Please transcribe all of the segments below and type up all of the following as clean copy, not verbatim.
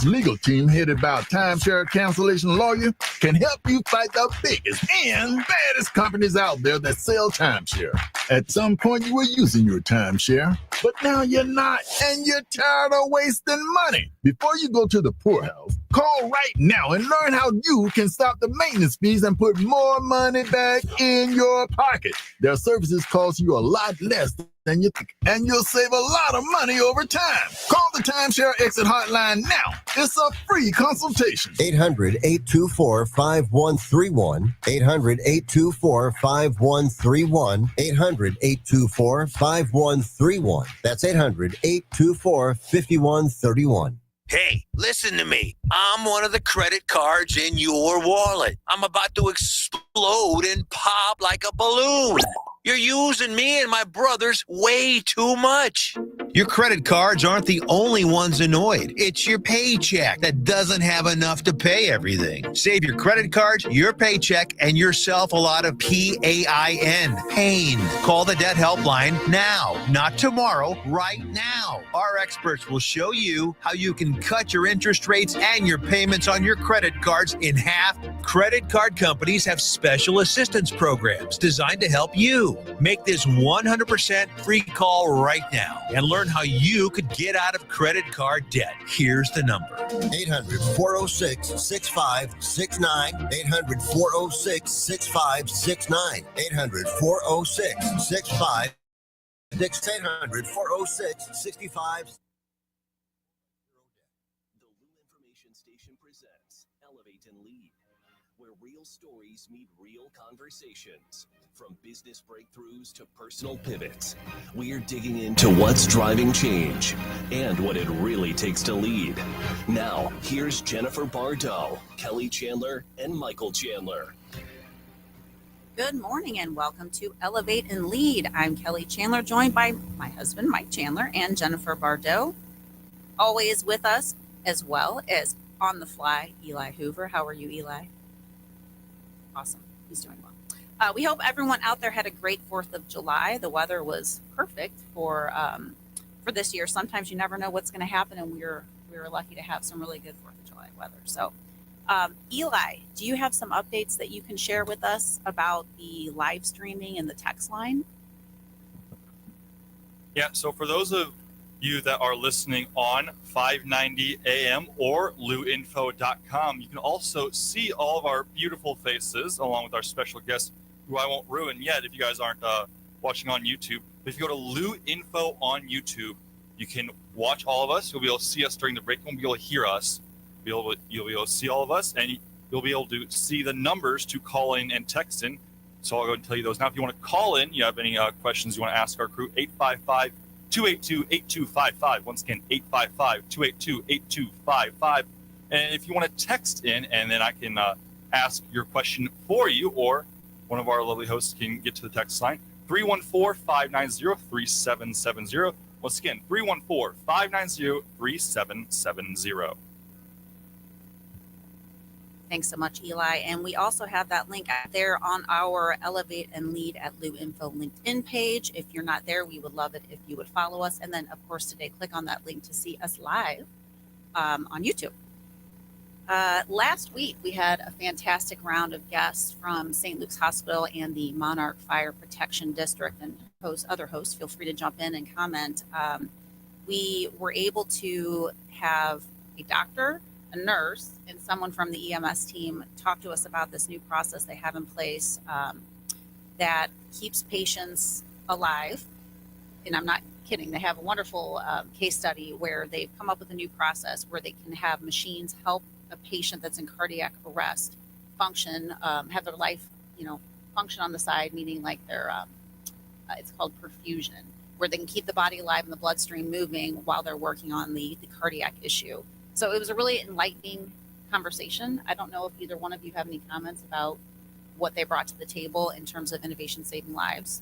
legal team headed by a timeshare cancellation lawyer can help you fight the biggest and baddest companies out there that sell timeshare. At some point, you were using your timeshare, but now you're not, and you're tired of wasting money. Before you go to the poorhouse, call right now and learn how you can stop the maintenance fees and put more money back in your pocket. Their services cost you a lot less than you think, and you'll save a lot of money over time. Call the Timeshare Exit Hotline now. It's a free consultation. 800-824-5131. 800-824-5131. 800-824-5131. That's 800-824-5131. Hey, listen to me. I'm one of the credit cards in your wallet. I'm about to explode and pop like a balloon. You're using me and my brothers way too much. Your credit cards aren't the only ones annoyed. It's your paycheck that doesn't have enough to pay everything. Save your credit cards, your paycheck, and yourself a lot of PAIN. Pain. Call the debt helpline now, not tomorrow, right now. Our experts will show you how you can cut your interest rates and your payments on your credit cards in half. Credit card companies have special assistance programs designed to help you. Make this 100% free call right now and learn how you could get out of credit card debt. Here's the number. 800-406-6569. 800-406-6569. 800-406-6569. 800-406-6569. The Lou Information Station presents Elevate and Lead, where real stories meet real conversations. From business breakthroughs to personal pivots, we're digging into what's driving change and what it really takes to lead. Now, here's Jennifer Bardot, Kelly Chandler, and Michael Chandler. Good morning and welcome to Elevate and Lead. I'm Kelly Chandler, joined by my husband, Mike Chandler, and Jennifer Bardot. Always with us, as well as on the fly, Eli Hoover. How are you, Eli? Awesome. He's doing well. We hope everyone out there had a great 4th of July. The weather was perfect for this year. Sometimes you never know what's going to happen, and we were lucky to have some really good 4th of July weather. So, Eli, do you have some updates that you can share with us about the live streaming and the text line? Yeah, so for those of you that are listening on 590 AM or luinfo.com, you can also see all of our beautiful faces along with our special guests, who I won't ruin yet if you guys aren't watching on YouTube. But if you go to Lou Info on YouTube, you can watch all of us. You'll be able to see us during the break. You won't be able to hear us. You'll be able to see all of us, and you'll be able to see the numbers to call in and text in. So I'll go and tell you those now. If you want to call in, you have any questions you want to ask our crew, 855-282-8255. Once again, 855-282-8255. And if you want to text in, and then I can ask your question for you, or one of our lovely hosts can get to the text line, 314-590-3770. Once again, 314-590-3770. Thanks so much, Eli. And we also have that link out there on our Elevate and Lead at Lou Info LinkedIn page. If you're not there, we would love it if you would follow us. And then, of course, today, click on that link to see us live on YouTube. Last week, we had a fantastic round of guests from St. Luke's Hospital and the Monarch Fire Protection District, and other hosts, feel free to jump in and comment. We were able to have a doctor, a nurse, and someone from the EMS team talk to us about this new process they have in place that keeps patients alive. And I'm not kidding. They have a wonderful case study where they've come up with a new process where they can have machines help a patient that's in cardiac arrest function, have their life, function on the side, meaning like their, it's called perfusion, where they can keep the body alive and the bloodstream moving while they're working on the cardiac issue. So it was a really enlightening conversation. I don't know if either one of you have any comments about what they brought to the table in terms of innovation saving lives.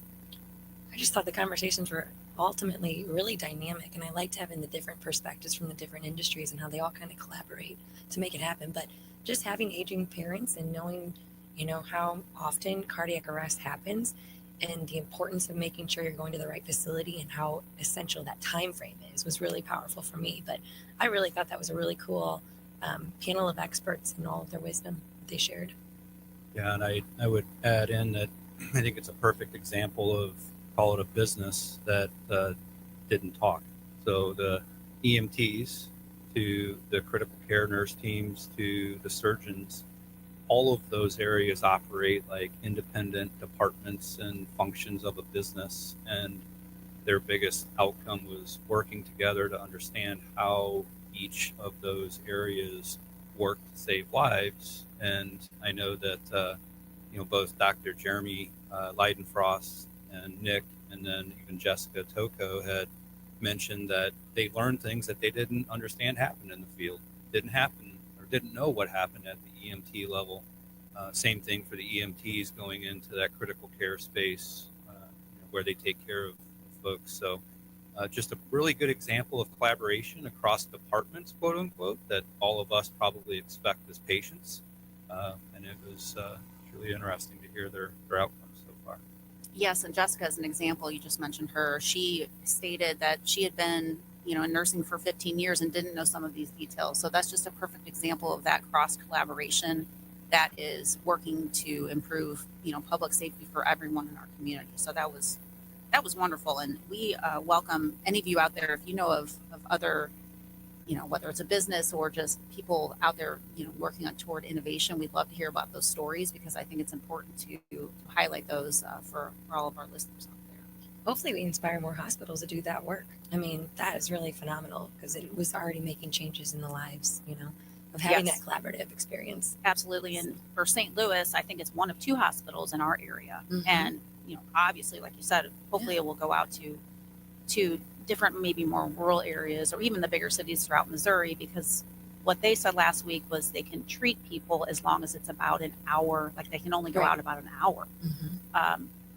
I just thought the conversations were ultimately really dynamic, and I liked having the different perspectives from the different industries and how they all kind of collaborate to make it happen. But just having aging parents and knowing, how often cardiac arrest happens, and the importance of making sure you're going to the right facility and how essential that time frame is was really powerful for me. But I really thought that was a really cool panel of experts and all of their wisdom they shared. Yeah, and I would add in that I think it's a perfect example of, call it a business that didn't talk. So the EMTs to the critical care nurse teams to the surgeons, all of those areas operate like independent departments and functions of a business, and their biggest outcome was working together to understand how each of those areas work to save lives. And I know that both Dr. Jeremy Leidenfrost and Nick, and then even Jessica Toko had mentioned that they learned things that they didn't understand happened in the field, didn't happen or didn't know what happened at the EMT level. Same thing for the EMTs going into that critical care space where they take care of folks. So just a really good example of collaboration across departments, quote unquote, that all of us probably expect as patients. And it was really interesting to hear their outcomes so far. Yes, and Jessica, as an example, you just mentioned her. She stated that she had been, in nursing for 15 years and didn't know some of these details. So that's just a perfect example of that cross collaboration that is working to improve, public safety for everyone in our community. So that was wonderful, and we welcome any of you out there if you know of other, whether it's a business or just people out there, working toward innovation. We'd love to hear about those stories because I think it's important to highlight those for all of our listeners out there. Hopefully we inspire more hospitals to do that work. I mean, that is really phenomenal because it was already making changes in the lives, of having Yes. that collaborative experience. Absolutely. And for St. Louis, I think it's one of 2 hospitals in our area. Mhm. And, obviously, like you said, hopefully it will go out to different, maybe more rural areas or even the bigger cities throughout Missouri, because what they said last week was they can treat people as long as it's about an hour, like they can only go Right. out about an hour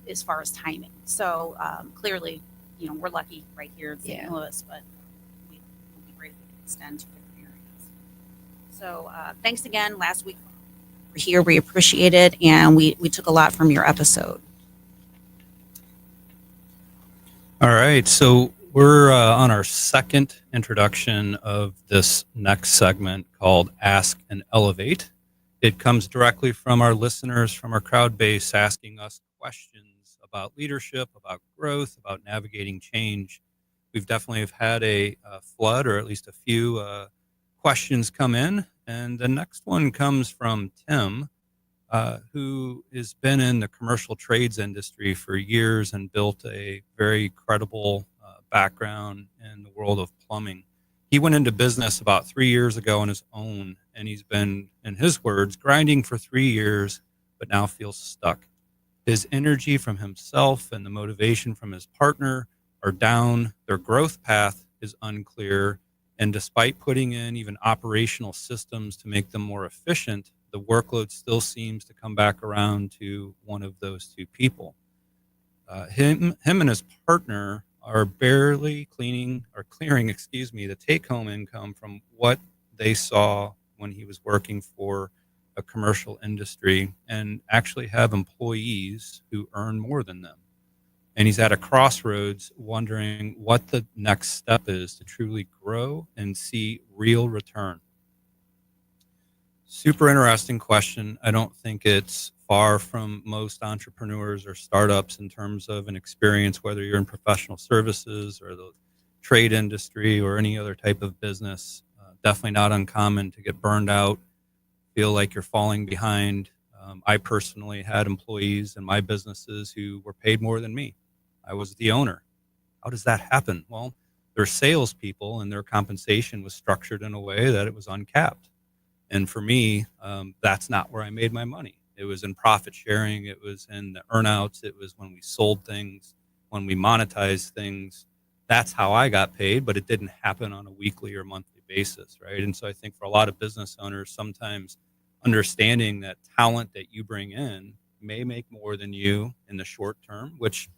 as far as timing. So clearly, we're lucky right here in St. Yeah. Louis, but we would be great if we could extend to different areas. So thanks again. Last week we were here, we appreciate it, and we took a lot from your episode. All right, so we're on our second introduction of this next segment called Ask and Elevate. It comes directly from our listeners, from our crowd base, asking us questions about leadership, about growth, about navigating change. We've definitely had a flood, or at least a few questions come in. And the next one comes from Tim, who has been in the commercial trades industry for years and built a very credible background in the world of plumbing. He went into business about 3 years ago on his own, and he's been, in his words, grinding for 3 years, but now feels stuck. His energy from himself and the motivation from his partner are down. Their growth path is unclear. And despite putting in even operational systems to make them more efficient, the workload still seems to come back around to one of those 2 people. Him and his partner are barely clearing the take-home income from what they saw when he was working for a commercial industry, and actually have employees who earn more than them. And he's at a crossroads wondering what the next step is to truly grow and see real return. Super interesting question. I don't think it's far from most entrepreneurs or startups in terms of an experience, whether you're in professional services or the trade industry or any other type of business. Definitely not uncommon to get burned out, feel like you're falling behind. I personally had employees in my businesses who were paid more than me. I was the owner. How does that happen? Well, they're salespeople, and their compensation was structured in a way that it was uncapped. And for me, that's not where I made my money. It was in profit sharing. It was in the earnouts. It was when we sold things, when we monetized things. That's how I got paid, but it didn't happen on a weekly or monthly basis, right? And so I think for a lot of business owners, sometimes understanding that talent that you bring in may make more than you in the short term, which,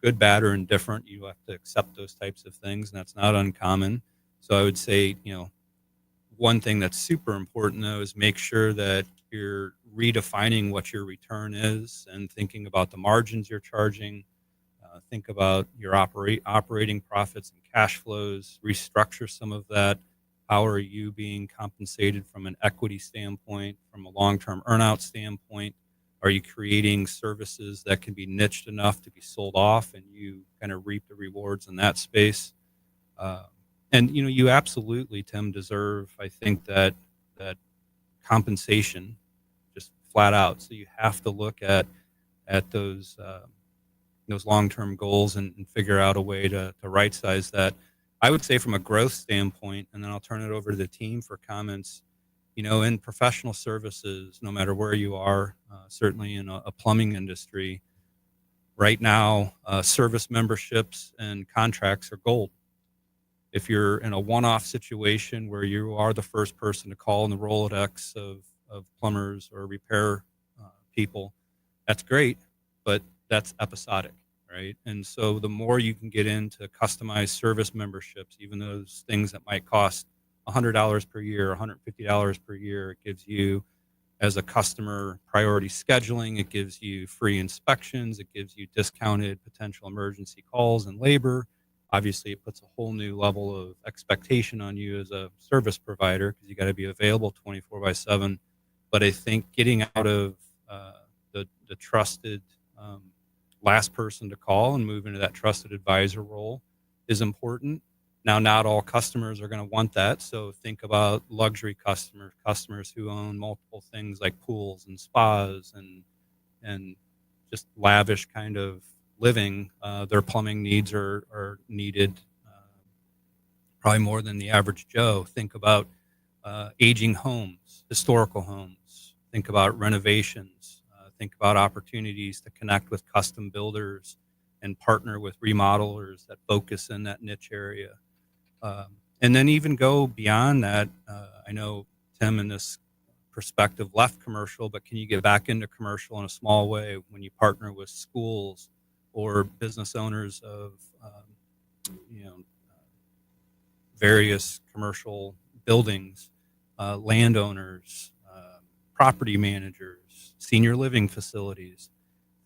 good, bad, or indifferent, you have to accept those types of things, and that's not uncommon. So I would say, one thing that's super important, though, is make sure that you're redefining what your return is and thinking about the margins you're charging. Think about your operating profits and cash flows, restructure some of that. How are you being compensated from an equity standpoint, from a long-term earnout standpoint? Are you creating services that can be niched enough to be sold off and you kind of reap the rewards in that space? And, you absolutely, Tim, deserve, I think, that compensation just flat out. So you have to look at those long-term goals and figure out a way to right-size that. I would say from a growth standpoint, and then I'll turn it over to the team for comments. In professional services, no matter where you are, certainly in a plumbing industry, right now, service memberships and contracts are gold. If you're in a one-off situation where you are the first person to call in the Rolodex of plumbers or repair people, that's great, but that's episodic, right? And so the more you can get into customized service memberships, even those things that might cost $100 per year, $150 per year, it gives you, as a customer, priority scheduling. It gives you free inspections. It gives you discounted potential emergency calls and labor. Obviously, it puts a whole new level of expectation on you as a service provider because you got to be available 24/7. But I think getting out of the trusted last person to call and move into that trusted advisor role is important. Now, not all customers are going to want that. So think about luxury customers who own multiple things like pools and spas and just lavish kind of living. Their plumbing needs are needed probably more than the average Joe. Think about aging homes, historical homes. Think about renovations. Think about opportunities to connect with custom builders and partner with remodelers that focus in that niche area. And then even go beyond that. I know Tim in this perspective left commercial, but can you get back into commercial in a small way when you partner with schools or business owners of various commercial buildings, landowners, property managers, senior living facilities,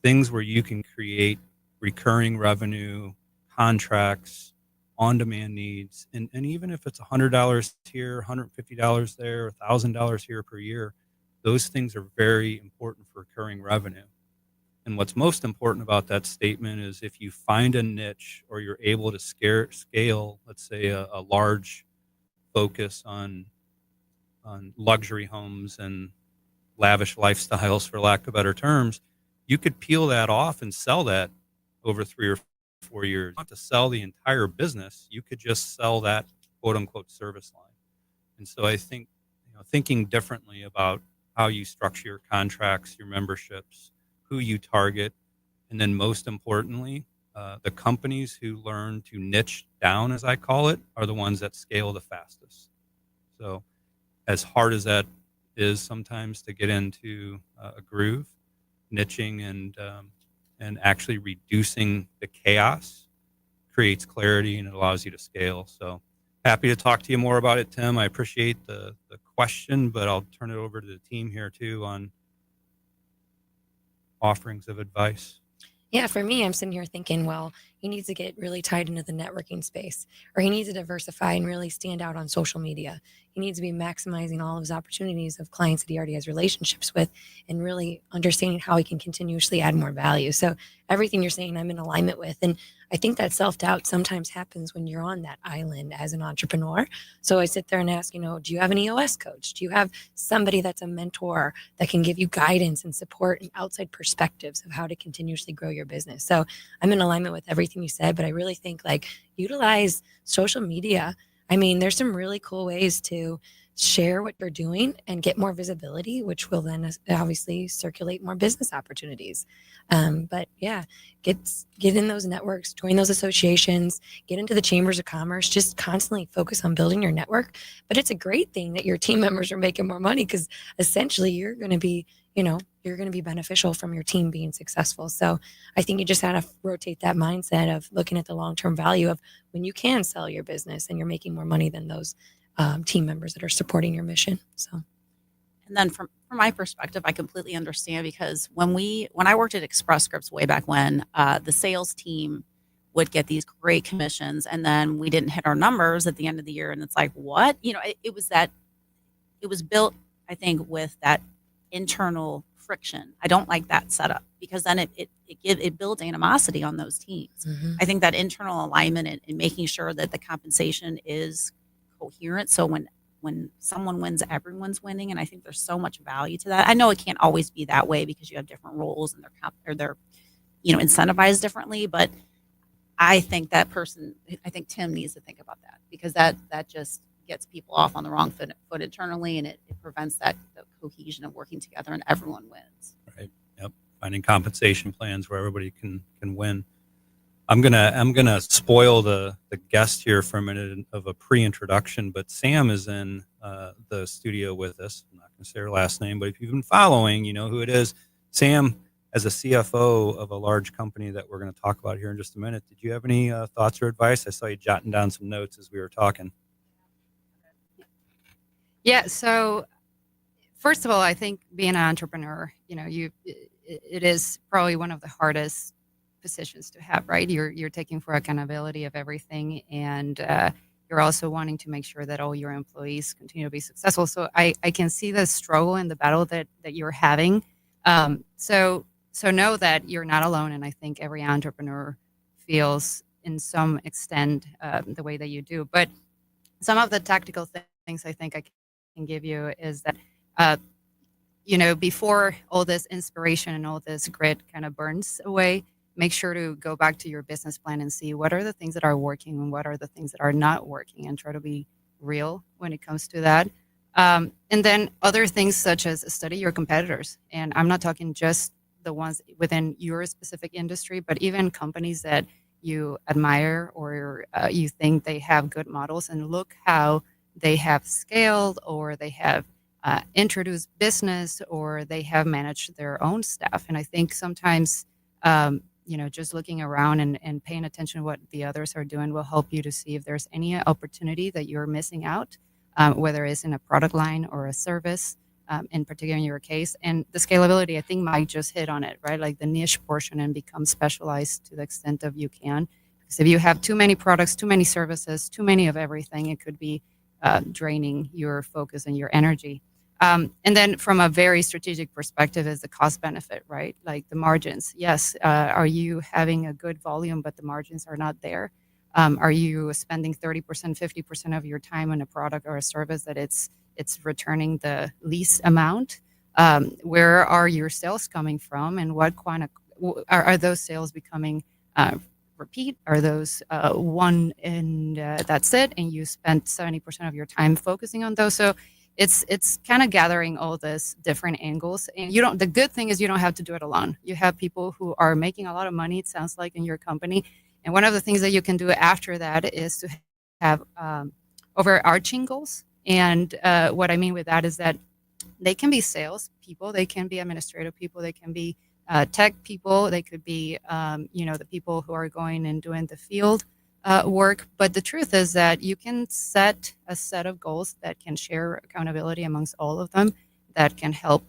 things where you can create recurring revenue, contracts, on-demand needs, and even if it's $100 here, $150 there, $1,000 here per year, those things are very important for recurring revenue. And what's most important about that statement is if you find a niche or you're able to scale, let's say a large focus on luxury homes and lavish lifestyles, for lack of better terms, you could peel that off and sell that over 3 or 4 years. Not to sell the entire business, you could just sell that quote unquote service line. And so I think thinking differently about how you structure your contracts, your memberships, who you target, and then most importantly, the companies who learn to niche down, as I call it, are the ones that scale the fastest. So as hard as that is sometimes to get into a groove, niching and actually reducing the chaos creates clarity and it allows you to scale. So happy to talk to you more about it, Tim. I appreciate the question, but I'll turn it over to the team here too on offerings of advice. Yeah, for me, I'm sitting here thinking, well, he needs to get really tied into the networking space, or he needs to diversify and really stand out on social media. He needs to be maximizing all of his opportunities of clients that he already has relationships with and really understanding how he can continuously add more value. So everything you're saying, I'm in alignment with. And I think that self-doubt sometimes happens when you're on that island as an entrepreneur. So I sit there and ask, do you have an EOS coach? Do you have somebody that's a mentor that can give you guidance and support and outside perspectives of how to continuously grow your business? So I'm in alignment with everything you said, but I really think utilize social media. I mean, there's some really cool ways to share what you're doing and get more visibility, which will then obviously circulate more business opportunities. But yeah, get in those networks, join those associations, get into the chambers of commerce, just constantly focus on building your network. But it's a great thing that your team members are making more money because essentially you're going to be, you're going to be beneficial from your team being successful. So I think you just have to rotate that mindset of looking at the long-term value of when you can sell your business and you're making more money than those team members that are supporting your mission. So And then from my perspective, I completely understand, because when I worked at Express Scripts way back when, the sales team would get these great commissions, and then we didn't hit our numbers at the end of the year, and it's like, what? It was built, I think, with that internal friction. I don't like that setup, because then it builds animosity on those teams. Mhm. I think that internal alignment and making sure that the compensation is coherent, so when someone wins, everyone's winning, and I think there's so much value to that. I know it can't always be that way, because you have different roles and they're incentivized differently, but I think Tim needs to think about that, because that just gets people off on the wrong foot internally, and it prevents the cohesion of working together, and everyone wins. Right. Yep. Finding compensation plans where everybody can win. I'm gonna spoil the guest here for a minute of a pre-introduction, but Sam is in the studio with us. I'm not gonna say her last name, but if you've been following, you know who it is. Sam, as a CFO of a large company that we're going to talk about here in just a minute, did you have any thoughts or advice? I saw you jotting down some notes as we were talking. Yeah. So first of all, I think being an entrepreneur, it is probably one of the hardest positions to have, right? You're taking for accountability of everything, and you're also wanting to make sure that all your employees continue to be successful. So I can see the struggle and the battle that you're having. So know that you're not alone, and I think every entrepreneur feels in some extent the way that you do. But some of the tactical things I think I can give you is that, before all this inspiration and all this grit kind of burns away, make sure to go back to your business plan and see what are the things that are working and what are the things that are not working, and try to be real when it comes to that. And then other things such as study your competitors. And I'm not talking just the ones within your specific industry, but even companies that you admire or you think they have good models, and look how they have scaled, or they have introduced business, or they have managed their own staff. And I think sometimes, just looking around and paying attention to what the others are doing will help you to see if there's any opportunity that you're missing out, whether it's in a product line or a service. In particular in your case. And the scalability, I think Mike just hit on it, right? Like the niche portion, and become specialized to the extent of you can. Because if you have too many products, too many services, too many of everything, it could be draining your focus and your energy. And then from a very strategic perspective is the cost benefit, right? Like the margins. Yes, are you having a good volume, but the margins are not there? Are you spending 30%, 50% of your time on a product or a service that it's returning the least amount? Where are your sales coming from, and what are those sales becoming repeat? Are those one and that's it, and you spent 70% of your time focusing on those? So it's kind of gathering all this different angles, and the good thing is you don't have to do it alone. You have people who are making a lot of money, it sounds like, in your company. And one of the things that you can do after that is to have overarching goals. And what I mean with that is that they can be sales people, they can be administrative people, they can be tech people, they could be, the people who are going and doing the field work. But the truth is that you can set a set of goals that can share accountability amongst all of them, that can help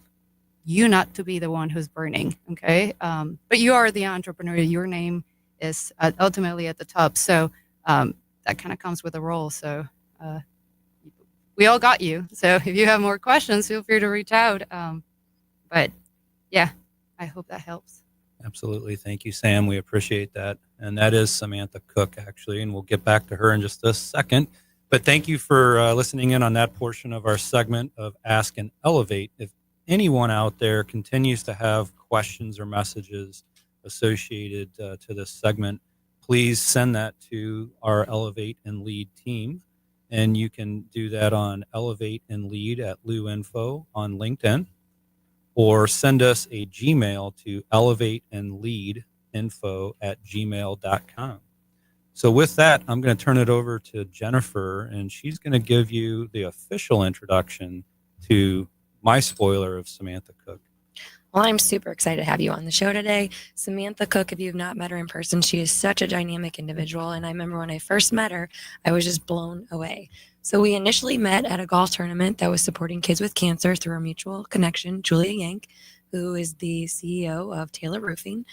you not to be the one who's burning, okay? But you are the entrepreneur, your name is ultimately at the top. So that kind of comes with a role. So we all got you. So if you have more questions, feel free to reach out. But yeah, I hope that helps. Absolutely. Thank you, Sam. We appreciate that. And that is Samantha Cook, actually, and we'll get back to her in just a second. But thank you for listening in on that portion of our segment of Ask and Elevate. If anyone out there continues to have questions or messages associated to this segment, please send that to our Elevate and Lead team. And you can do that on Elevate and Lead at LouInfo on LinkedIn, or send us a Gmail to elevateandleadinfo@gmail.com. So with that, I'm going to turn it over to Jennifer, and she's going to give you the official introduction to my spoiler of Samantha Cook. Well, I'm super excited to have you on the show today. Samantha Cook, if you've not met her in person, she is such a dynamic individual. And I remember when I first met her, I was just blown away. So we initially met at a golf tournament that was supporting kids with cancer through our mutual connection, Julia Yank, who is the CEO of Taylor Roofing.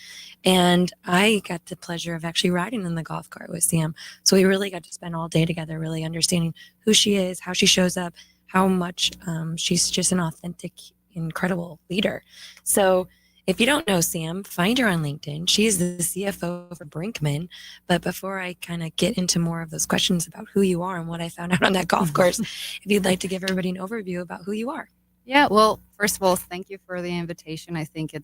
And I got the pleasure of actually riding in the golf cart with Sam. So we really got to spend all day together, really understanding who she is, how she shows up, how much she's just an authentic, incredible leader. So if you don't know Sam, find her on LinkedIn. She's the CFO for Brinkman. But before I kind of get into more of those questions about who you are and what I found out on that golf course, if you'd like to give everybody an overview about who you are. Yeah, well, first of all, thank you for the invitation. I think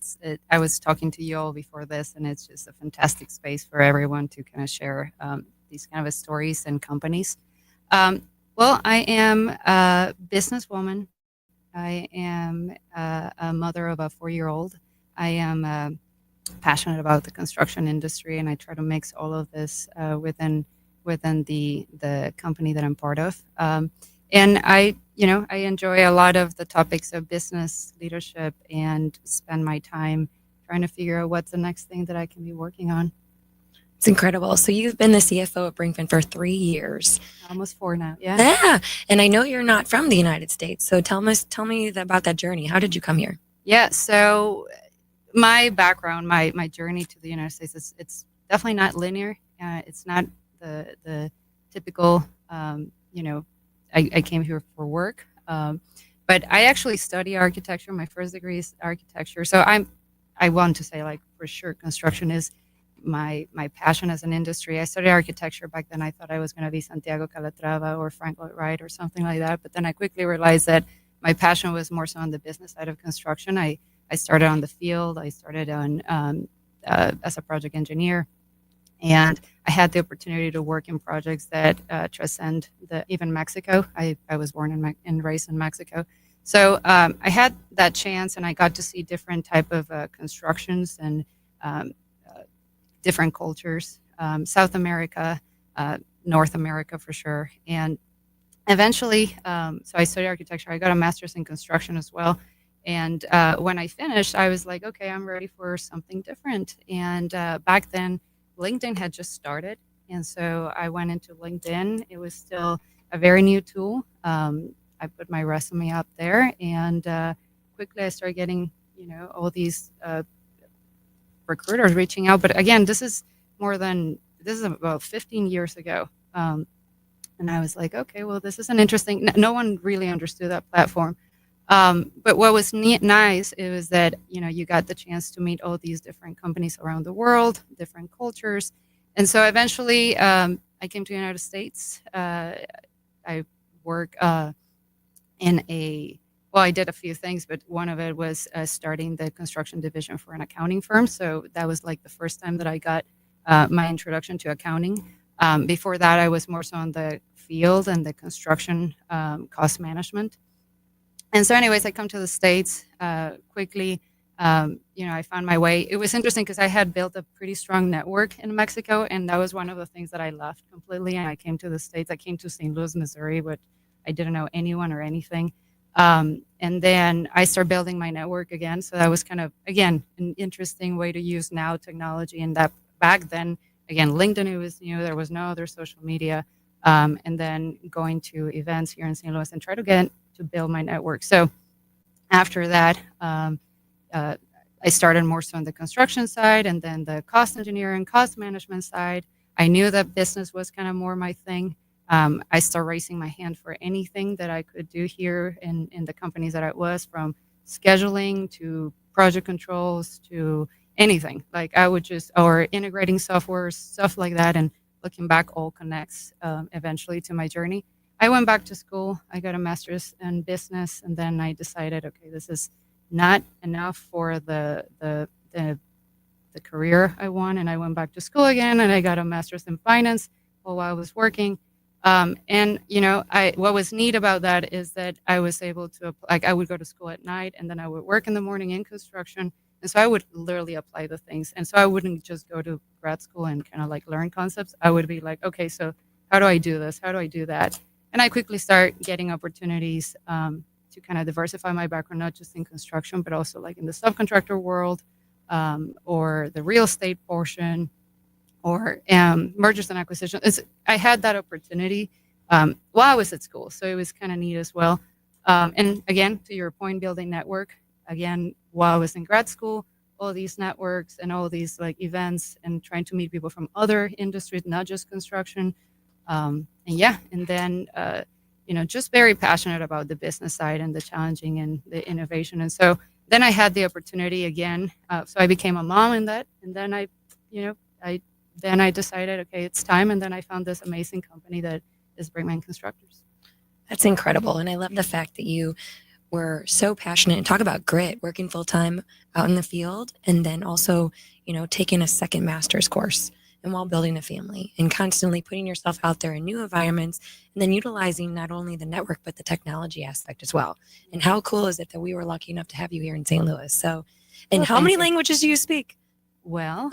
I was talking to you all before this, and it's just a fantastic space for everyone to kind of share these kind of stories and companies. Well, I am a businesswoman. I am a mother of a 4-year-old. I am passionate about the construction industry, and I try to mix all of this within the company that I'm part of. And I enjoy a lot of the topics of business leadership and spend my time trying to figure out what's the next thing that I can be working on. It's incredible. So you've been the CFO at Brinkman for 3 years. Almost 4 now. Yeah. Yeah. And I know you're not from the United States. So tell me about that journey. How did you come here? Yeah. So my background, my journey to the United States, it's definitely not linear. It's not the typical, I came here for work. But I actually study architecture. My first degree is architecture. So I want to say, like, for sure, construction is my passion as an industry. I studied architecture back then. I thought I was going to be Santiago Calatrava or Frank Lloyd Wright or something like that. But then I quickly realized that my passion was more so on the business side of construction. I started on the field. I started on as a project engineer, and I had the opportunity to work in projects that transcend even Mexico. I was born and raised in Mexico. So I had that chance, and I got to see different type of constructions and different cultures, South America, North America for sure. And eventually, so I studied architecture. I got a master's in construction as well. And when I finished, I was like, okay, I'm ready for something different. And back then, LinkedIn had just started. And so I went into LinkedIn. It was still a very new tool. I put my resume up there, and quickly I started getting, all these recruiters reaching out. But again, this is about 15 years ago. And I was like, okay, well, this is an interesting, no one really understood that platform. But what was nice, it was that, you got the chance to meet all these different companies around the world, different cultures. And so eventually I came to the United States. I work I did a few things, but one of it was starting the construction division for an accounting firm. So that was like the first time that I got my introduction to accounting. Before that, I was more so on the field and the construction cost management. And so anyways, I come to the States quickly. I found my way. It was interesting because I had built a pretty strong network in Mexico, and that was one of the things that I left completely. And I came to the States. I came to St. Louis, Missouri, but I didn't know anyone or anything. And then I started building my network again. So that was kind of, again, an interesting way to use now technology. And that back then, again, LinkedIn, it was, there was no other social media. And then going to events here in St. Louis and try to build my network. So after that, I started more so on the construction side, and then the cost engineering, cost management side. I knew that business was kind of more my thing. I started raising my hand for anything that I could do here in the companies that I was, from scheduling to project controls to anything. Like I would or integrating software, stuff like that. And looking back, all connects eventually to my journey. I went back to school. I got a master's in business, and then I decided, okay, this is not enough for the career I want, and I went back to school again, and I got a master's in finance while I was working. And what was neat about that is that I was able to, I would go to school at night, and then I would work in the morning in construction, and so I would literally apply the things. And so I wouldn't just go to grad school and kind of like learn concepts. I would be like, okay, so how do I do this? How do I do that? And I quickly start getting opportunities to kind of diversify my background, not just in construction, but also like in the subcontractor world, or the real estate portion, or mergers and acquisitions. I had that opportunity while I was at school, so it was kind of neat as well. And again, to your point, building network. Again, while I was in grad school, all these networks and all these like events and trying to meet people from other industries, not just construction. And then just very passionate about the business side and the challenging and the innovation. And so then I had the opportunity again. So I became a mom in that, and then I decided, okay, it's time. And then I found this amazing company that is Brinkman Constructors. That's incredible. And I love the fact that you were so passionate and talk about grit, working full time out in the field, and then also, taking a second master's course and while building a family and constantly putting yourself out there in new environments, and then utilizing not only the network, but the technology aspect as well. And how cool is it that we were lucky enough to have you here in St. Louis? So, and how many languages do you speak? Well,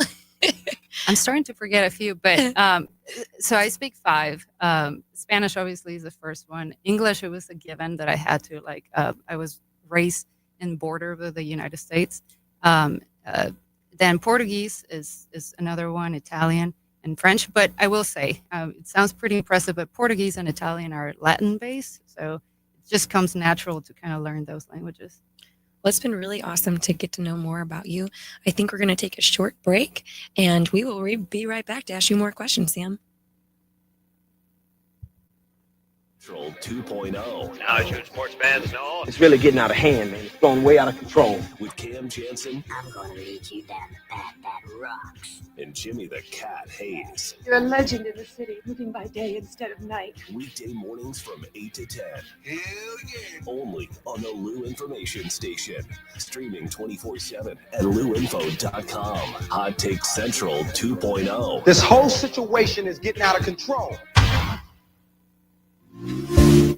I'm starting to forget a few, but so I speak 5. Spanish obviously is the first one. English, it was a given that I had to I was raised in border with the United States. Then Portuguese is another one, Italian and French. But I will say, it sounds pretty impressive, but Portuguese and Italian are Latin based. So it just comes natural to kind of learn those languages. Well, it's been really awesome to get to know more about you. I think we're going to take a short break, and we will be right back to ask you more questions, Sam. Central 2.0. Now should sports fans know? It's really getting out of hand, man. It's going way out of control. With Cam Jansen. I'm going to lead you down the path that rocks. And Jimmy the Cat Hayes. You're a legend in the city, moving by day instead of night. Weekday mornings from 8 to 10. Hell yeah. Only on the Lou Information Station. Streaming 24/7 at louinfo.com. Hot Take Central 2.0. This whole situation is getting out of control.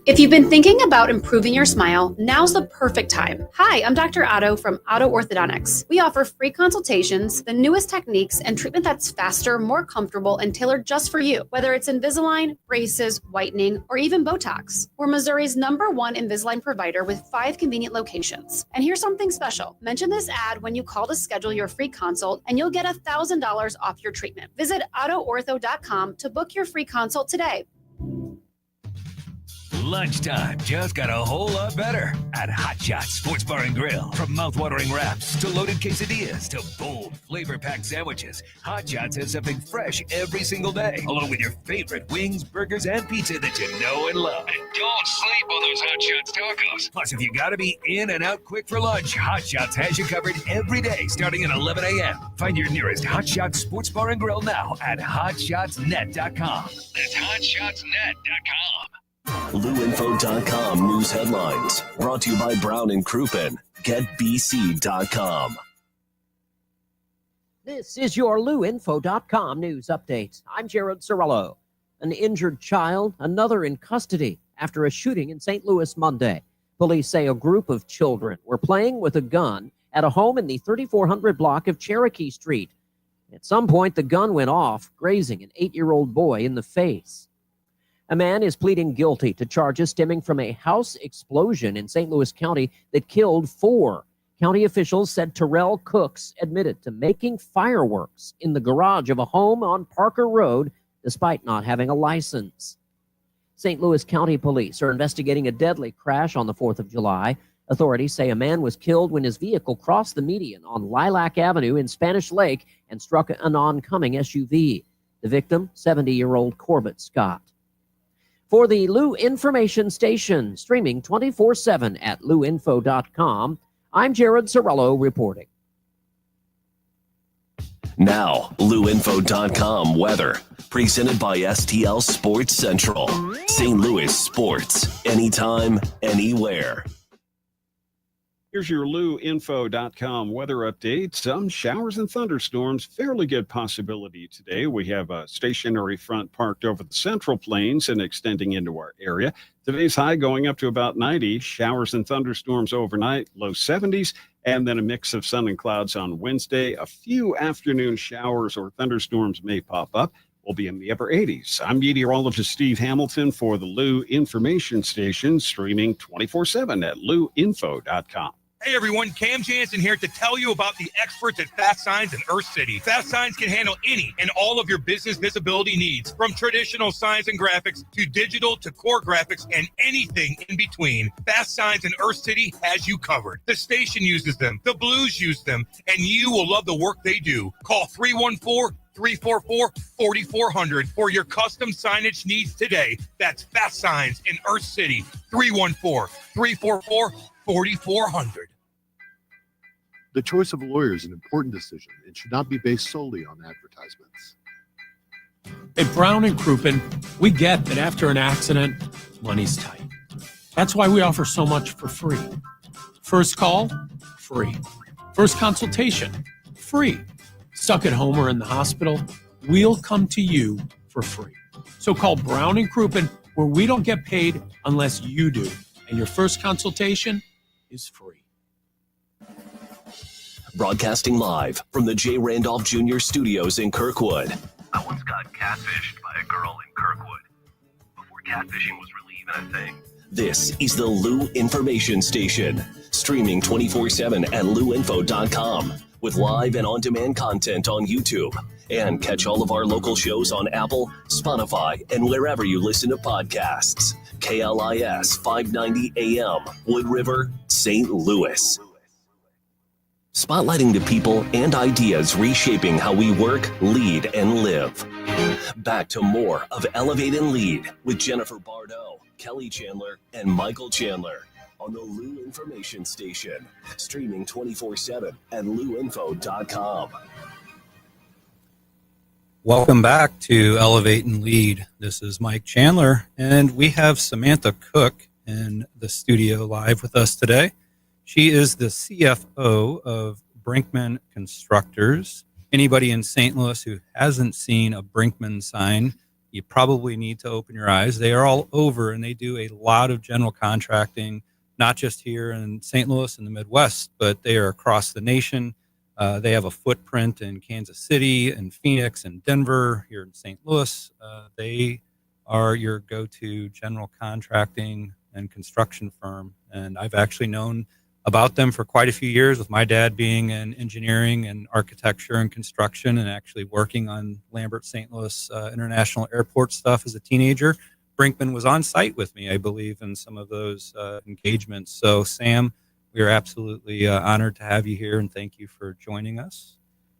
If you've been thinking about improving your smile, now's the perfect time. Hi, I'm Dr. Otto from Otto Orthodontics. We offer free consultations, the newest techniques, and treatment that's faster, more comfortable, and tailored just for you. Whether it's Invisalign, braces, whitening, or even Botox. We're Missouri's #1 Invisalign provider with 5 convenient locations. And here's something special. Mention this ad when you call to schedule your free consult, and you'll get $1,000 off your treatment. Visit ottoortho.com to book your free consult today. Lunchtime just got a whole lot better at Hot Shots Sports Bar and Grill. From mouth-watering wraps to loaded quesadillas to bold, flavor-packed sandwiches, Hot Shots has something fresh every single day, along with your favorite wings, burgers, and pizza that you know and love. And don't sleep on those Hot Shots tacos. Plus, if you gotta be in and out quick for lunch, Hot Shots has you covered every day starting at 11 a.m. Find your nearest Hot Shots Sports Bar and Grill now at hotshotsnet.com. That's hotshotsnet.com. louinfo.com news headlines. Brought to you by Brown and Crouppen. GetBC.com. This is your louinfo.com news update. I'm Jared Sorello. An injured child, another in custody after a shooting in St. Louis Monday. Police say a group of children were playing with a gun at a home in the 3400 block of Cherokee Street. At some point, the gun went off, grazing an 8-year-old boy in the face. A man is pleading guilty to charges stemming from a house explosion in St. Louis County that killed 4. County officials said Terrell Cooks admitted to making fireworks in the garage of a home on Parker Road despite not having a license. St. Louis County Police are investigating a deadly crash on the 4th of July. Authorities say a man was killed when his vehicle crossed the median on Lilac Avenue in Spanish Lake and struck an oncoming SUV. The victim, 70-year-old Corbett Scott. For the Lou Information Station, streaming 24/7 at louinfo.com, I'm Jared Sorello reporting. Now, louinfo.com weather. Presented by STL Sports Central. St. Louis sports. Anytime, anywhere. Here's your louinfo.com weather update. Some showers and thunderstorms, fairly good possibility today. We have a stationary front parked over the Central Plains and extending into our area. Today's high going up to about 90. Showers and thunderstorms overnight, low 70s, and then a mix of sun and clouds on Wednesday. A few afternoon showers or thunderstorms may pop up. will be in the upper 80s. I'm meteorologist Steve Hamilton for the Lou Information Station, streaming 24/7 at louinfo.com. Hey everyone, Cam Jansen here to tell you about the experts at Fast Signs in Earth City. Fast Signs can handle any and all of your business visibility needs, from traditional signs and graphics to digital to core graphics and anything in between. Fast Signs in Earth City has you covered. The station uses them, the Blues use them, and you will love the work they do. Call 314-344-4400 for your custom signage needs today. That's Fast Signs in Earth City, 314-344-4400. The choice of a lawyer is an important decision and should not be based solely on advertisements. At Brown and Crouppen, we get that after an accident, money's tight. That's why we offer so much for free. First call, free. First consultation, free. Stuck at home or in the hospital, we'll come to you for free. So call Brown and Crouppen, where we don't get paid unless you do, and your first consultation is free. Broadcasting live from the J. Randolph Jr. Studios in Kirkwood. I once got catfished by a girl in Kirkwood. Before catfishing was really even a thing. This is the Lou Information Station, streaming 24/7 at louinfo.com, with live and on-demand content on YouTube. And catch all of our local shows on Apple, Spotify, and wherever you listen to podcasts. KLIS 590 AM, Wood River, St. Louis. Spotlighting the people and ideas reshaping how we work, lead, and live. Back to more of Elevate and Lead with Jennifer Bardot, Kelly Chandler, and Michael Chandler on the Lou Information Station, streaming 24/7 at louinfo.com. Welcome back to Elevate and Lead. This is Mike Chandler, and we have Samantha Cook in the studio live with us today. She is the CFO of Brinkman Constructors. Anybody in St. Louis who hasn't seen a Brinkman sign, you probably need to open your eyes. They are all over, and they do a lot of general contracting, not just here in St. Louis and the Midwest, but they are across the nation. They have a footprint in Kansas City and Phoenix and Denver, here in St. Louis. They are your go-to general contracting and construction firm, and I've actually known about them for quite a few years, with my dad being in engineering and architecture and construction and actually working on Lambert St. Louis International Airport stuff as a teenager. Brinkman was on site with me, I believe, in some of those engagements. So, Sam, we are absolutely honored to have you here, and thank you for joining us.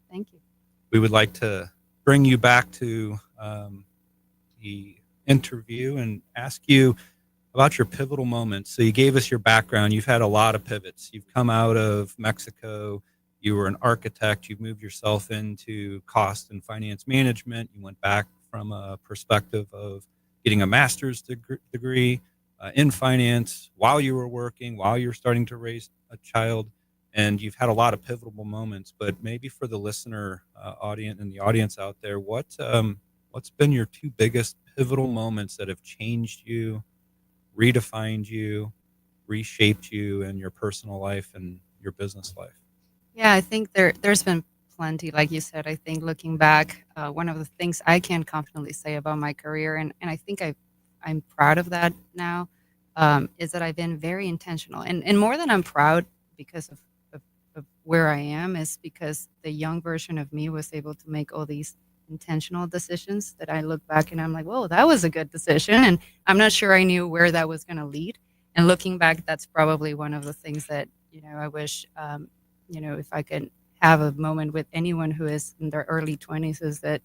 Thank you. We would like to bring you back to the interview and ask you about your pivotal moments. So you gave us your background. You've had a lot of pivots. You've come out of Mexico. You were an architect. You've moved yourself into cost and finance management. You went back from a perspective of getting a master's degree in finance while you were working, while you were starting to raise a child. And you've had a lot of pivotal moments. But maybe for the listener audience and the audience out there, what's been your two biggest pivotal moments that have changed you, redefined you, reshaped you in your personal life and your business life? Yeah, I think there's been plenty, like you said. I think looking back, one of the things I can confidently say about my career, and I think I'm proud of that now, is that I've been very intentional. And more than I'm proud because of where I am, is because the young version of me was able to make all these intentional decisions that I look back and I'm like, whoa, that was a good decision. And I'm not sure I knew where that was going to lead. And looking back, that's probably one of the things that, I wish, if I could have a moment with anyone who is in their early 20s, is that,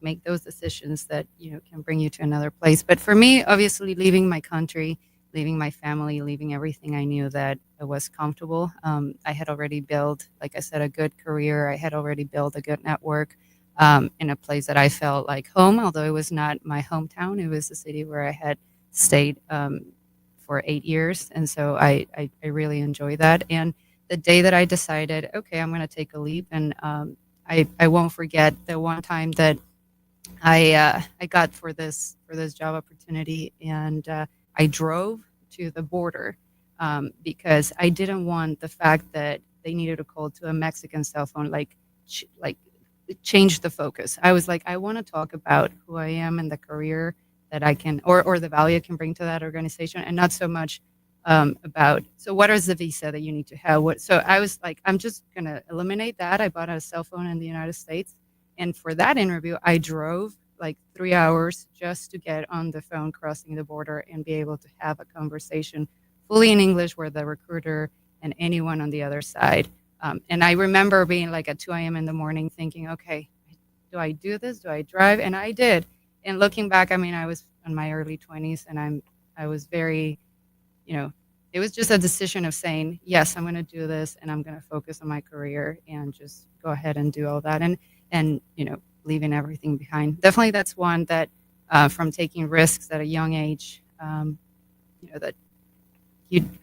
make those decisions that, can bring you to another place. But for me, obviously, leaving my country, leaving my family, leaving everything I knew that was comfortable. I had already built, like I said, a good career. I had already built a good network. In a place that I felt like home, although it was not my hometown. It was the city where I had stayed for 8 years. And so I really enjoy that. And the day that I decided, okay, I'm going to take a leap, and I won't forget the one time that I got for this job opportunity, and I drove to the border because I didn't want the fact that they needed to call to a Mexican cell phone, like changed the focus. I was like, I want to talk about who I am and the career that I can, or the value I can bring to that organization, and not so much about, so what is the visa that you need to have? So I was like, I'm just going to eliminate that. I bought a cell phone in the United States. And for that interview, I drove like 3 hours just to get on the phone crossing the border and be able to have a conversation fully in English with the recruiter and anyone on the other side. And I remember being like at 2 a.m. in the morning thinking, okay, do I do this? Do I drive? And I did. And looking back, I mean, I was in my early 20s and I was very, it was just a decision of saying, yes, I'm going to do this and I'm going to focus on my career and just go ahead and do all that. And leaving everything behind. Definitely that's one that from taking risks at a young age, that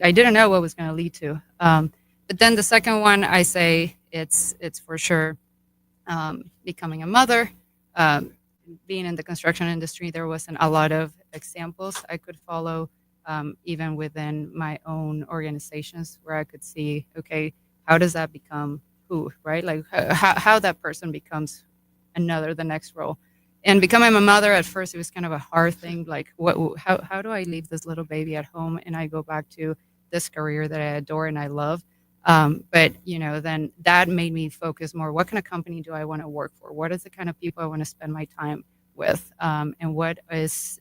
I didn't know what was going to lead to. But then the second one, I say it's for sure becoming a mother. Being in the construction industry, there wasn't a lot of examples I could follow, even within my own organizations, where I could see, okay, how does that become who, right? Like how that person becomes the next role. And becoming a mother, at first, it was kind of a hard thing. Like, how do I leave this little baby at home and I go back to this career that I adore and I love? But then that made me focus more. What kind of company do I want to work for? What is the kind of people I want to spend my time with? And what is,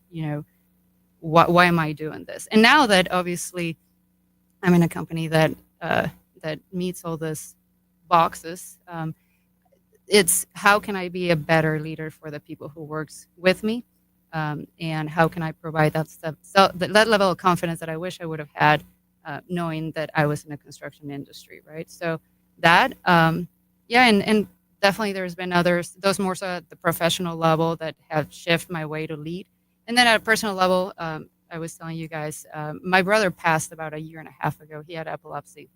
why am I doing this? And now that obviously I'm in a company that meets all these boxes, it's how can I be a better leader for the people who works with me, and how can I provide that stuff, so that level of confidence that I wish I would have had, knowing that I was in the construction industry, right? So that, and definitely there's been others, those more so at the professional level that have shifted my way to lead. And then at a personal level, I was telling you guys, my brother passed about a year and a half ago. He had epilepsy.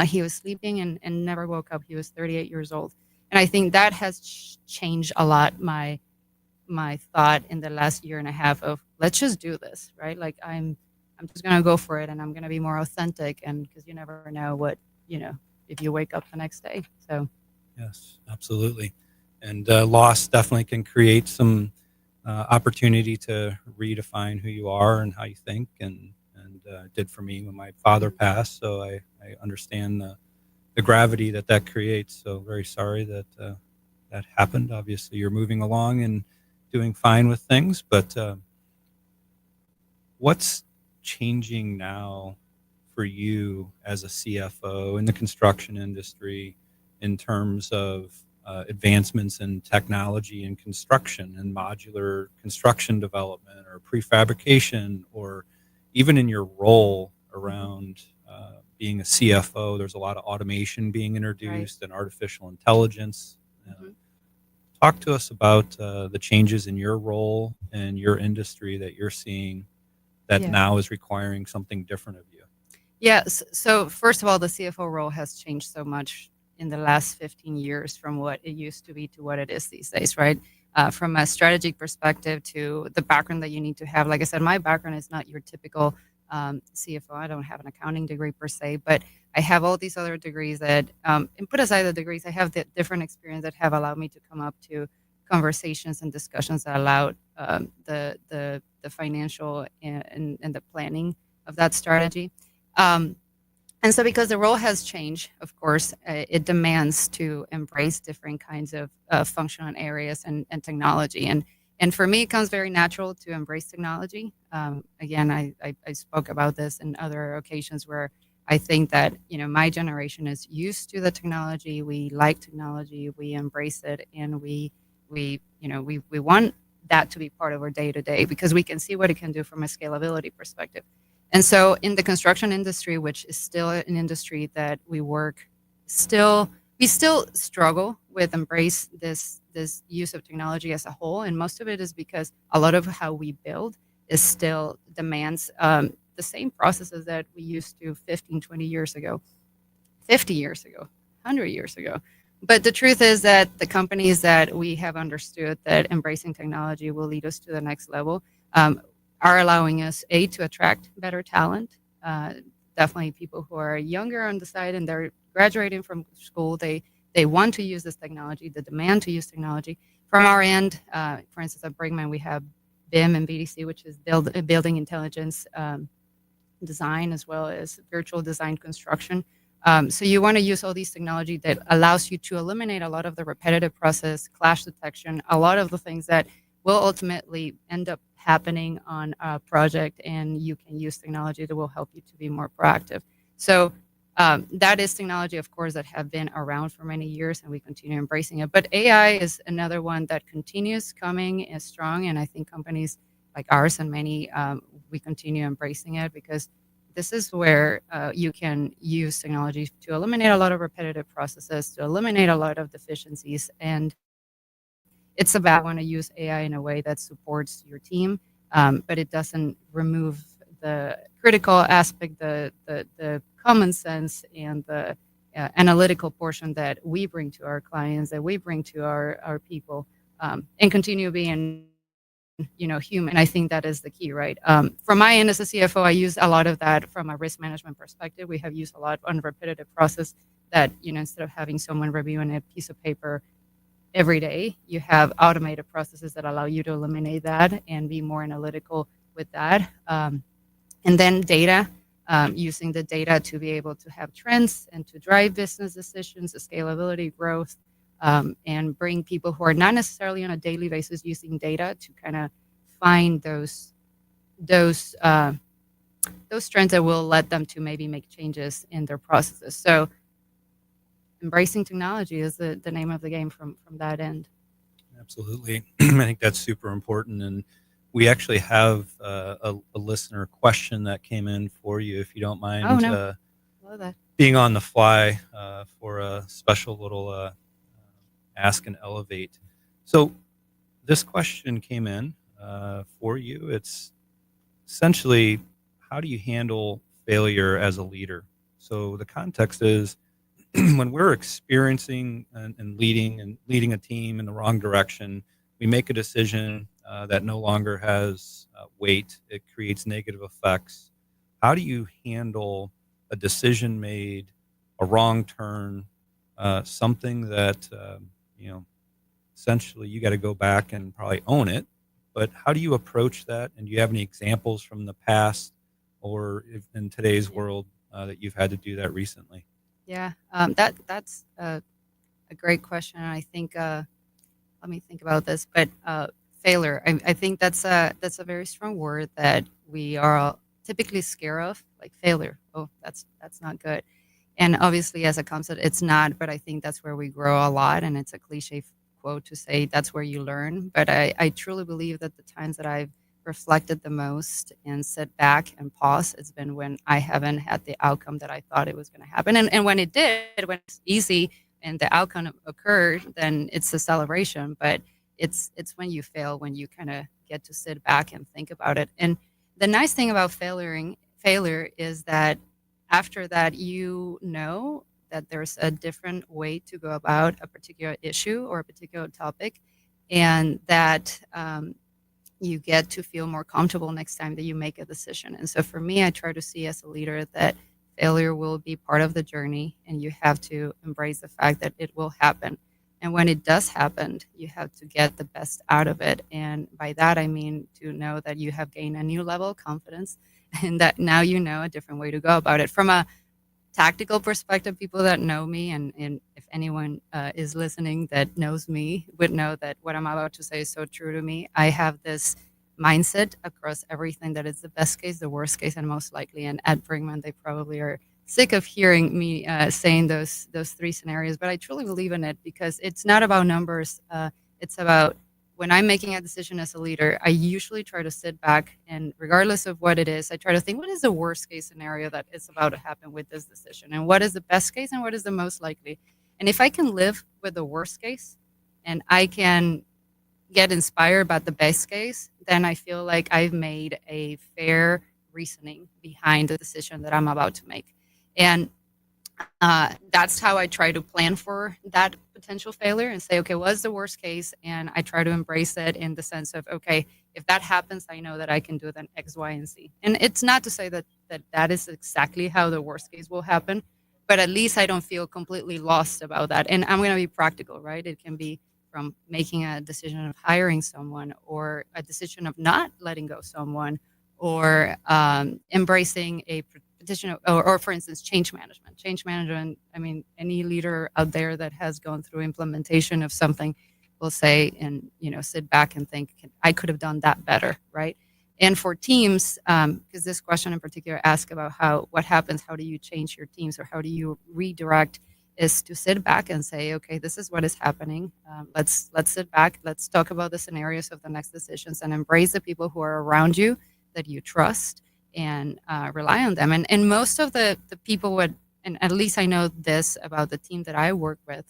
He was sleeping and never woke up. He was 38 years old. And I think that has changed a lot my thought in the last year and a half of, let's just do this, right? Like I'm just going to go for it and I'm going to be more authentic, and because you never know what, if you wake up the next day. So. Yes, absolutely. And loss definitely can create some opportunity to redefine who you are and how you think, and it did for me when my father passed. So I understand the gravity that creates. So very sorry that that happened. Obviously, you're moving along and doing fine with things, but what's changing now for you as a CFO in the construction industry in terms of advancements in technology and construction and modular construction development or prefabrication, or even in your role around being a CFO? There's a lot of automation being introduced, right, and artificial intelligence. Talk to us about the changes in your role and your industry that you're seeing that now is requiring something different of you. Yes. So first of all, the CFO role has changed so much in the last 15 years from what it used to be to what it is these days, right? From a strategic perspective to the background that you need to have. Like I said, my background is not your typical CFO. I don't have an accounting degree per se, but I have all these other degrees that, and put aside the degrees, I have the different experience that have allowed me to come up to conversations and discussions that allowed the financial and the planning of that strategy. And so because the role has changed, of course, it demands to embrace different kinds of functional areas and technology. And for me, it comes very natural to embrace technology. Again, I spoke about this in other occasions where I think that, my generation is used to the technology. We like technology, we embrace it, and we want that to be part of our day-to-day because we can see what it can do from a scalability perspective. And so in the construction industry, which is still an industry that we still struggle with embrace this use of technology as a whole. And most of it is because a lot of how we build is still demands the same processes that we used to 15, 20 years ago, 50 years ago, 100 years ago. But the truth is that the companies that we have understood that embracing technology will lead us to the next level are allowing us, to attract better talent. Definitely people who are younger on the side and they're graduating from school, they they want to use this technology, the demand to use technology. From our end, for instance, at Brinkman, we have BIM and BDC, which is building intelligence design, as well as virtual design construction. So you want to use all these technology that allows you to eliminate a lot of the repetitive process, clash detection, a lot of the things that will ultimately end up happening on a project, and you can use technology that will help you to be more proactive. So that is technology, of course, that have been around for many years, and we continue embracing it. But AI is another one that continues coming as strong, and I think companies like ours and many, we continue embracing it, because this is where you can use technology to eliminate a lot of repetitive processes, to eliminate a lot of deficiencies. And it's about want to use AI in a way that supports your team, but it doesn't remove the critical aspect, the common sense, and the analytical portion that we bring to our clients, that we bring to our people, and continue being human. I think that is the key, right? From my end as a CFO, I use a lot of that from a risk management perspective. We have used a lot on repetitive process that, instead of having someone reviewing a piece of paper every day, you have automated processes that allow you to eliminate that and be more analytical with that. And then data, using the data to be able to have trends and to drive business decisions, scalability, growth, and bring people who are not necessarily on a daily basis using data to kind of find those trends that will let them to maybe make changes in their processes. So embracing technology is the name of the game from that end. Absolutely. I think that's super important. And we actually have a listener question that came in for you, if you don't mind. Oh, no. Love that. Being on the fly for a special little Ask and Elevate. So this question came in for you. It's essentially, how do you handle failure as a leader? So the context is, when we're experiencing and leading a team in the wrong direction, we make a decision that no longer has weight. It creates negative effects. How do you handle a decision made, a wrong turn, something that essentially you got to go back and probably own it? But how do you approach that? And do you have any examples from the past or in today's world that you've had to do that recently? Yeah, that's a great question. I think let me think about this. But failure, I think that's a very strong word that we are typically scared of, like failure. Oh, that's not good. And obviously, as a concept, it's not. But I think that's where we grow a lot, and it's a cliche quote to say that's where you learn. But I truly believe that the times that I've reflected the most and sit back and pause, it's been when I haven't had the outcome that I thought it was going to happen. And when it did, when it's easy and the outcome occurred, then it's a celebration. But it's when you fail, when you kind of get to sit back and think about it. And the nice thing about failure is that after that, you know that there's a different way to go about a particular issue or a particular topic, and that you get to feel more comfortable next time that you make a decision. And so for me, I try to see as a leader that failure will be part of the journey, and you have to embrace the fact that it will happen. And when it does happen, you have to get the best out of it. And by that, I mean to know that you have gained a new level of confidence, and that now you know a different way to go about it. From a tactical perspective, people that know me, and if anyone is listening that knows me, would know that what I'm about to say is so true to me. I have this mindset across everything that is the best case, the worst case, and most likely. And at Brinkman, they probably are sick of hearing me saying those three scenarios, but I truly believe in it, because it's not about numbers. It's about, when I'm making a decision as a leader, I usually try to sit back, and regardless of what it is, I try to think, what is the worst case scenario that is about to happen with this decision? And what is the best case, and what is the most likely? And if I can live with the worst case, and I can get inspired by the best case, then I feel like I've made a fair reasoning behind the decision that I'm about to make. And that's how I try to plan for that potential failure and say, okay, what's the worst case? And I try to embrace it in the sense of, okay, if that happens, I know that I can do then X, Y, and Z. And it's not to say that is exactly how the worst case will happen, but at least I don't feel completely lost about that. And I'm going to be practical, right? It can be from making a decision of hiring someone, or a decision of not letting go someone, or embracing a petition, or for instance, change management. Change management, I mean, any leader out there that has gone through implementation of something will say, and, sit back and think, I could have done that better, right? And for teams, because this question in particular asks about what happens, how do you change your teams, or how do you redirect, is to sit back and say, okay, this is what is happening. Let's sit back. Let's talk about the scenarios of the next decisions, and embrace the people who are around you that you trust, and rely on them. And most of the people would, and at least I know this about the team that I work with,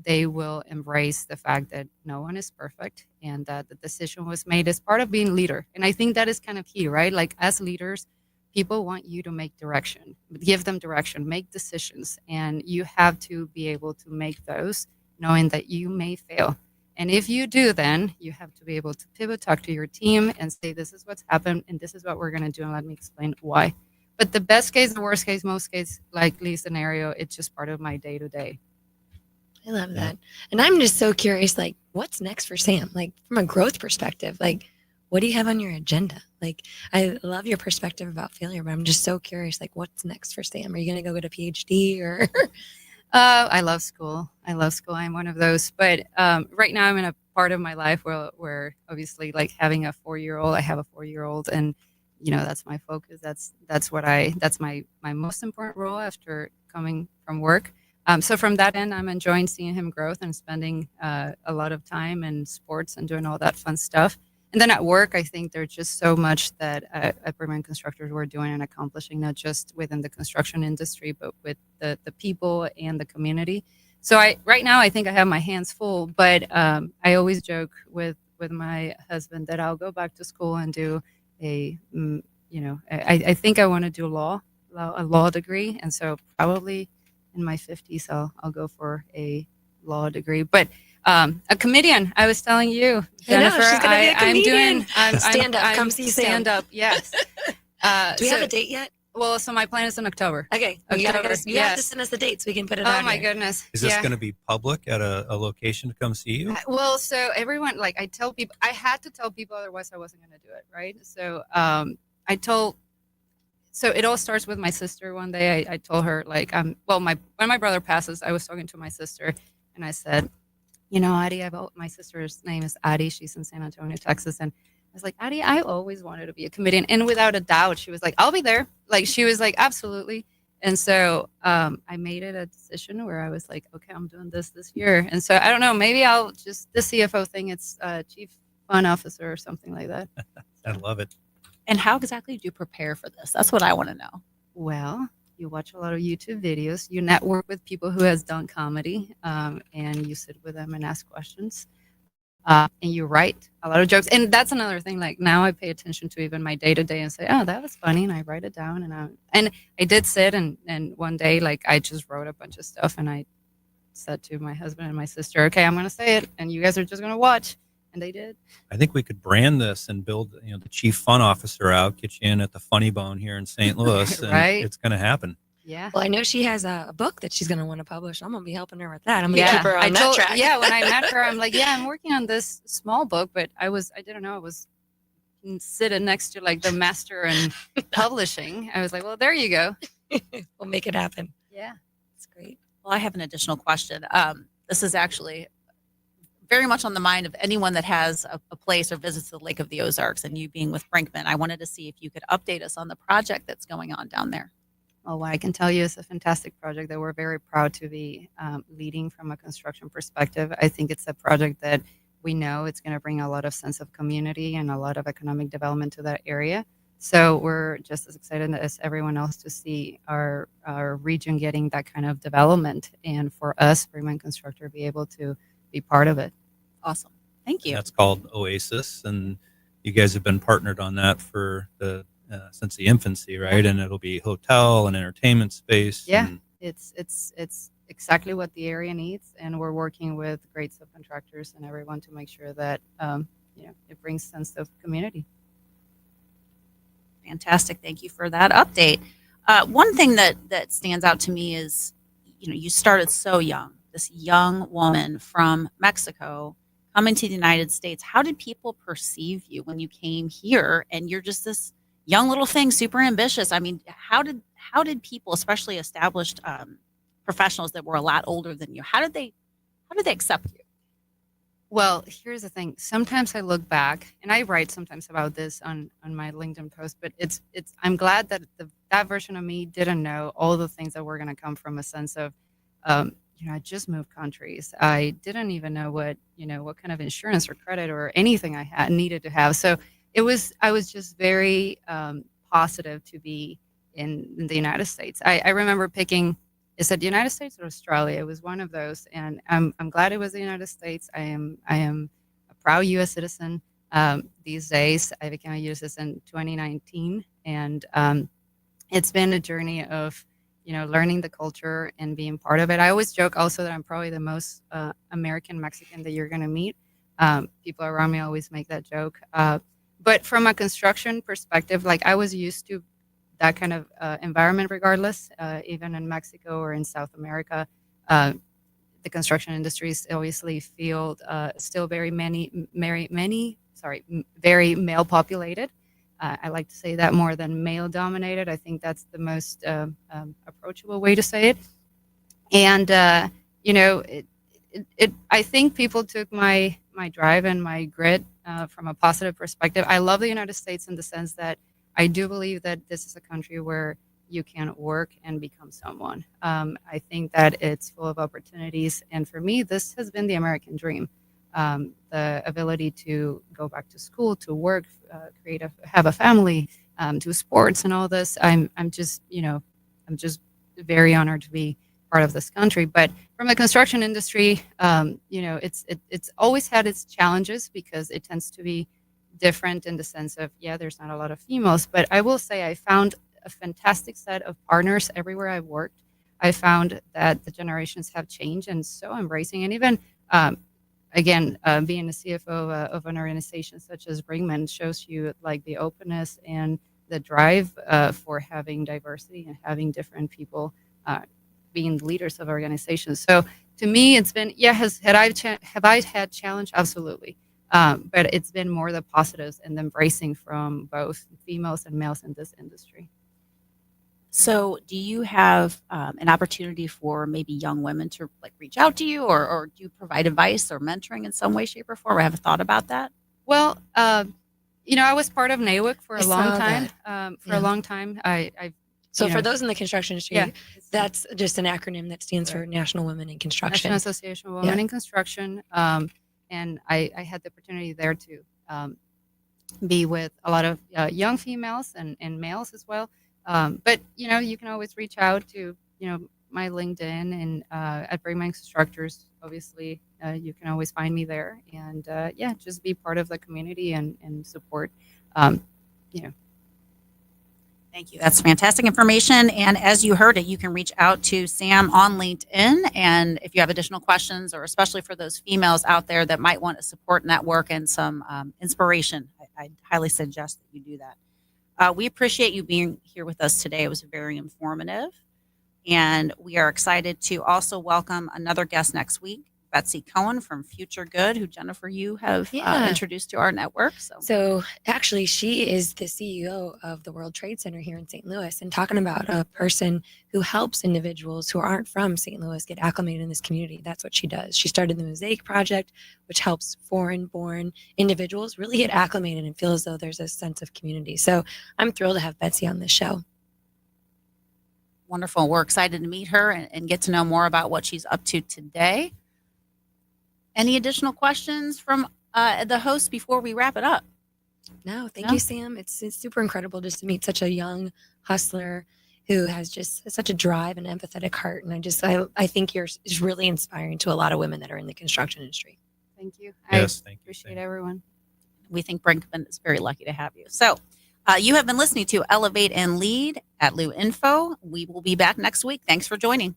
they will embrace the fact that no one is perfect, and that the decision was made as part of being leader. And I think that is kind of key, right? Like, as leaders, people want you to make direction, give them direction, make decisions, and you have to be able to make those knowing that you may fail. And if you do, then you have to be able to pivot, talk to your team, and say, this is what's happened, and this is what we're going to do, and let me explain why. But the best case, the worst case, most case likely scenario, it's just part of my day-to-day. I love that. And I'm just so curious, like, what's next for Sam? Like, from a growth perspective, like, what do you have on your agenda? Like, I love your perspective about failure, but I'm just so curious, like, what's next for Sam? Are you going to go get a PhD, or? I love school. I'm one of those. But right now I'm in a part of my life where obviously, like, having a 4-year-old, I have a 4-year-old, and, that's my focus. That's my most important role after coming from work. So from that end, I'm enjoying seeing him growth and spending a lot of time in sports and doing all that fun stuff. And then at work, I think there's just so much that at Bergman Constructors we're doing and accomplishing, not just within the construction industry, but with the people and the community. So right now, I think I have my hands full, but I always joke with my husband that I'll go back to school and do I think I want to do a law degree. And so probably in my 50s, I'll go for a law degree. But a comedian, I was telling you, Jennifer, I know, she's gonna be a comedian. I'm Stand up, come see Sam. Stand up, yes. Do we have a date yet? Well, so my plan is in October. Okay, you have to send us the dates. We can put it on. Oh my goodness! Is this going to be public at a location to come see you? Well, so everyone, like, I tell people, I had to tell people, otherwise I wasn't going to do it, right? So so it all starts with my sister. One day I told her, like, when my brother passes, I was talking to my sister, and I said, Addie, my sister's name is Addie. She's in San Antonio, Texas. And I was like, Addie, I always wanted to be a comedian. And without a doubt, she was like, I'll be there. Like, she was like, absolutely. And so I made it a decision where I was like, okay, I'm doing this year. And so I don't know, maybe I'll just, the CFO thing, it's Chief Fun Officer or something like that. I love it. And how exactly do you prepare for this? That's what I want to know. Well, you watch a lot of YouTube videos, you network with people who has done comedy, and you sit with them and ask questions, and you write a lot of jokes. And that's another thing, like, now I pay attention to even my day-to-day and say, oh, that was funny, and I write it down. And I did sit and one day, like, I just wrote a bunch of stuff, and I said to my husband and my sister, okay, I'm going to say it, and you guys are just going to watch. And they did. I think we could brand this and build, the Chief Fun Officer out, get you in at the Funny Bone here in St. Louis, and right? It's going to happen. Yeah. Well, I know she has a book that she's going to want to publish. I'm going to be helping her with that. I'm going to keep her on that track. Yeah, when I met her, I'm like, yeah, I'm working on this small book, but I didn't know I was sitting next to, like, the master in publishing. I was like, well, there you go. We'll make it happen. Yeah. It's great. Well, I have an additional question. This is actually very much on the mind of anyone that has a place or visits the Lake of the Ozarks, and you being with Brinkman, I wanted to see if you could update us on the project that's going on down there. Well, what I can tell you is a fantastic project that we're very proud to be leading from a construction perspective. I think it's a project that we know it's going to bring a lot of sense of community and a lot of economic development to that area. So we're just as excited as everyone else to see our region getting that kind of development, and for us, Brinkman Constructor, be able to be part of it. Awesome. Thank you. And that's called Oasis, and you guys have been partnered on that for since the infancy, right? And it'll be hotel and entertainment space. Yeah, and it's exactly what the area needs, and we're working with great subcontractors and everyone to make sure that it brings sense of community. Fantastic. Thank you for that update. One thing that stands out to me is, you started so young. This young woman from Mexico coming to the United States. How did people perceive you when you came here? And you're just this young little thing, super ambitious. I mean, how did people, especially established professionals that were a lot older than you, how did they accept you? Well, here's the thing. Sometimes I look back, and I write sometimes about this on my LinkedIn post, but I'm glad that that version of me didn't know all the things that were going to come from a sense of, I just moved countries. I didn't even know what kind of insurance or credit or anything I needed to have. So I was just very positive to be in the United States. I remember picking, is it the United States or Australia? It was one of those, and I'm glad it was the United States. I am a proud U.S. citizen these days. I became a U.S. citizen in 2019, and it's been a journey of learning the culture and being part of it. I always joke also that I'm probably the most American Mexican that you're going to meet. People around me always make that joke. But from a construction perspective, like I was used to that kind of environment regardless, even in Mexico or in South America. The construction industry is obviously still very very male populated. I like to say that more than male dominated. I think that's the most approachable way to say it. And, I think people took my drive and my grit from a positive perspective. I love the United States in the sense that I do believe that this is a country where you can work and become someone. I think that it's full of opportunities. And for me, this has been the American dream. The ability to go back to school, to work, have a family, do sports and all this. I'm just very honored to be part of this country. But from the construction industry, it's always had its challenges because it tends to be different in the sense of, there's not a lot of females. But I will say I found a fantastic set of partners everywhere I've worked. I found that the generations have changed and so embracing. And even, being a CFO of an organization such as Brinkman shows you like the openness and the drive for having diversity and having different people being leaders of organizations. So to me, it's been, have I had challenge? Absolutely. But it's been more the positives and the embracing from both females and males in this industry. So do you have an opportunity for maybe young women to reach out to you or do you provide advice or mentoring in some way, shape, or form? I have thought about that. Well, I was part of NAWIC for a long time. So for those in the construction industry, that's just an acronym that stands for National Women in Construction. National Association of Women in Construction. And I had the opportunity there to be with a lot of young females and males as well. But, you can always reach out to, my LinkedIn and at Brinkman Constructors. Obviously, you can always find me there. And, just be part of the community and support, Thank you. That's fantastic information. And as you heard it, you can reach out to Sam on LinkedIn. And if you have additional questions, or especially for those females out there that might want a support network and some inspiration, I highly suggest that you do that. We appreciate you being here with us today. It was very informative. And we are excited to also welcome another guest next week, Betsy Cohen from Future Good, who Jennifer, you have introduced to our network. So actually, she is the CEO of the World Trade Center here in St. Louis, and talking about a person who helps individuals who aren't from St. Louis get acclimated in this community. That's what she does. She started the Mosaic Project, which helps foreign-born individuals really get acclimated and feel as though there's a sense of community. So I'm thrilled to have Betsy on this show. Wonderful. We're excited to meet her and get to know more about what she's up to today. Any additional questions from the host before we wrap it up? No, thank you, Sam. It's super incredible just to meet such a young hustler who has just such a drive and empathetic heart. And I think you're really inspiring to a lot of women that are in the construction industry. Thank you. Yes, I appreciate everyone. We think Brinkman is very lucky to have you. So you have been listening to Elevate and Lead at Lou Info. We will be back next week. Thanks for joining.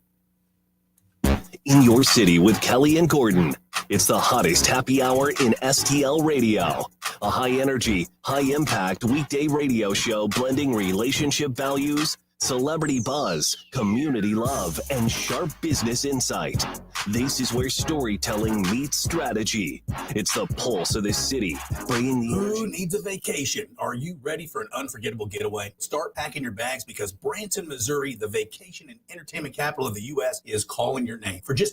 In your city with Kelly and Gordon. It's the hottest happy hour in STL radio. A high energy, high impact weekday radio show blending relationship values, Celebrity buzz, community love, and sharp business insight. This is where storytelling meets strategy. It's the pulse of this city, bringing the Who needs a vacation? Are you ready for an unforgettable getaway? Start packing your bags because Branson, Missouri, the vacation and entertainment capital of the U.S., is calling your name. For just